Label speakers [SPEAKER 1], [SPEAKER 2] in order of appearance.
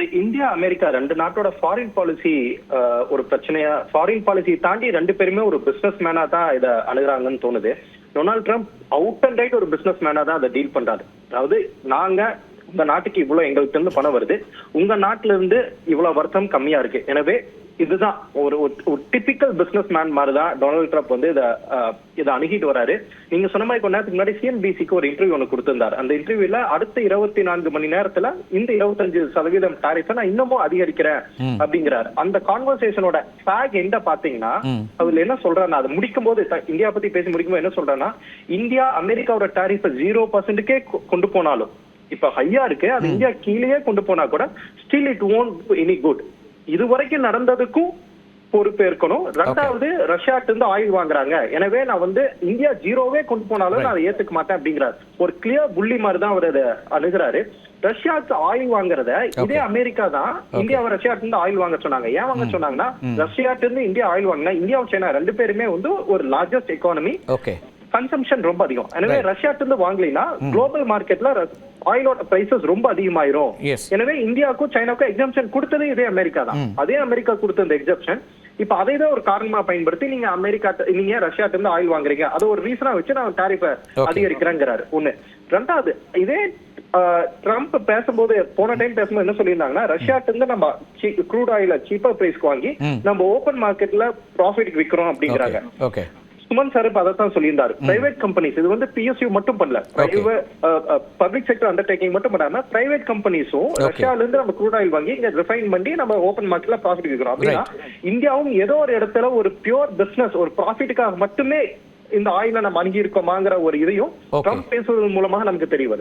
[SPEAKER 1] அது India America ரெண்டு நாட்டோட ஃபாரின் பாலிசி ஒரு பிரச்சனையா, ஃபாரின் பாலிசி தாண்டி ரெண்டு பேருமே ஒரு பிசினஸ் மேனா தான் இதை அணுகுறாங்கன்னு தோணுது. Donald Trump out and right ஒரு பிசினஸ் மேனா தான் அதை டீல் பண்றாரு. அதாவது நாங்க உங்க நாட்டுக்கு இவ்வளவு எங்கள்கிட்ட இருந்து பணம் வருது, உங்க நாட்டுல இருந்து இவ்வளவு வருத்தம் கம்மியா இருக்கு, எனவே இதுதான் ஒரு டிபிக்கல் பிசினஸ் மேன் மாதிரி தான் டொனால்ட் ட்ரம்ப் வந்து இதை அணுகிட்டு வராரு. நீங்க சொன்ன மாதிரி கொஞ்ச நேரத்துக்கு முன்னாடி சிஎன்பிசிக்கு ஒரு இன்டர்வியூ ஒன்று கொடுத்திருந்தாரு. அந்த இன்டர்வியூல அடுத்த 24 மணி நேரத்துல இந்த 25% டாரிஃபை நான் இன்னமும் அதிகரிக்கிறேன் அப்படிங்கிறாரு. அந்த கான்வர்சேஷனோட ஃபேக் எண்ட பாத்தீங்கன்னா அதுல என்ன சொல்றாருன்னா, அது முடிக்கும் போது இந்தியா பத்தி பேசி முடிக்கும் போது என்ன சொல்றாருன்னா, இந்தியா அமெரிக்காவோட டாரிஃபை 0%க்கே கொண்டு போனாலும், இப்ப ஹையா இருக்கு, அது இந்தியா கீழே கொண்டு போனா கூட still it won't do any good. இதுவரைக்கும் நடந்ததுக்கும் பொறுப்பேற்கணும். ரெண்டாவது ரஷ்யாட்டு இருந்து ஆயில் வாங்குறாங்க, எனவே நான் வந்து இந்தியா 0வே கொண்டு போனாலும் நான் அதை ஏத்துக்க மாட்டேன் அப்படிங்கிறாரு. ஒரு கிளியர் புள்ளி மாதிரி தான் அவர் அதை அணுகிறாரு. ரஷ்யாவுக்கு ஆயில் வாங்குறத இதே அமெரிக்கா தான் இந்தியாவை ரஷ்யாட்டு இருந்து ஆயில் வாங்க சொன்னாங்க. ஏன் வாங்க சொன்னாங்கன்னா, ரஷ்யாட்டு இருந்து இந்தியா ஆயில் வாங்கினா இந்தியாவும் சைனா ரெண்டு பேருமே வந்து ஒரு லார்ஜஸ்ட் எக்கானமி, கன்சம்ஷன் ரொம்ப அதிகம். எனவே ரஷ்யாட்டு இருந்து வாங்கலைன்னா குளோபல் மார்க்கெட்ல ஆயிலோட பிரைசஸ் ரொம்ப அதிகமாயிரும். எனவே இந்தியாவுக்கும் சைனாவுக்கும் எக்ஸம்ஷன் கொடுத்தது இதே அமெரிக்கா தான். அதே அமெரிக்கா கொடுத்த இந்த எக்ஸம்ஷன் இப்ப அதை தான் ஒரு காரணமா பயன்படுத்தி நீங்க ரஷ்யாட்டு இருந்து ஆயில் வாங்குறீங்க, அதை ஒரு ரீசனா வச்சு நான் டாரிஃபை அதிகரிக்கிறேங்கிறாரு. ஒண்ணு. ரெண்டாவது, இதே ட்ரம்ப் பேசும்போது போன டைம் பேசும்போது என்ன சொல்லியிருந்தாங்கன்னா, ரஷ்யாட்டு இருந்து நம்ம க்ரூட் ஆயில சீப்பர் பிரைஸ்க்கு வாங்கி நம்ம ஓபன் மார்க்கெட்ல ப்ராஃபிட் விற்கிறோம் அப்படிங்கிறாங்க. சுமன் சார் அதான் சொல்லியிருந்தாரு. பிரைவேட் கம்பெனிஸ், இது வந்து பிஎஸ்யூ மட்டும் பண்ணல, பப்ளிக் செக்டர் அண்டர்டேக்கிங் மட்டும் பண்ணாம பிரைவேட் கம்பெனிஸும் ரஷ்யால இருந்து நம்ம க்ரூட் ஆயில் வாங்கி இங்க ரிஃபைன் பண்ணி நம்ம ஓபன் மார்க்கெட்ல ப்ராஃபிட் விற்கிறோம் அப்படின்னா, இந்தியாவும் ஏதோ ஒரு இடத்துல ஒரு பியூர் பிசினஸ் ஒரு ப்ராஃபிட்டுக்காக மட்டுமே இந்த ஆயில நம்ம அணுகி இருக்கோமாங்கிற ஒரு இதையும் ட்ரம்ப் பேசுவதன் மூலமாக நமக்கு தெரிய வருது.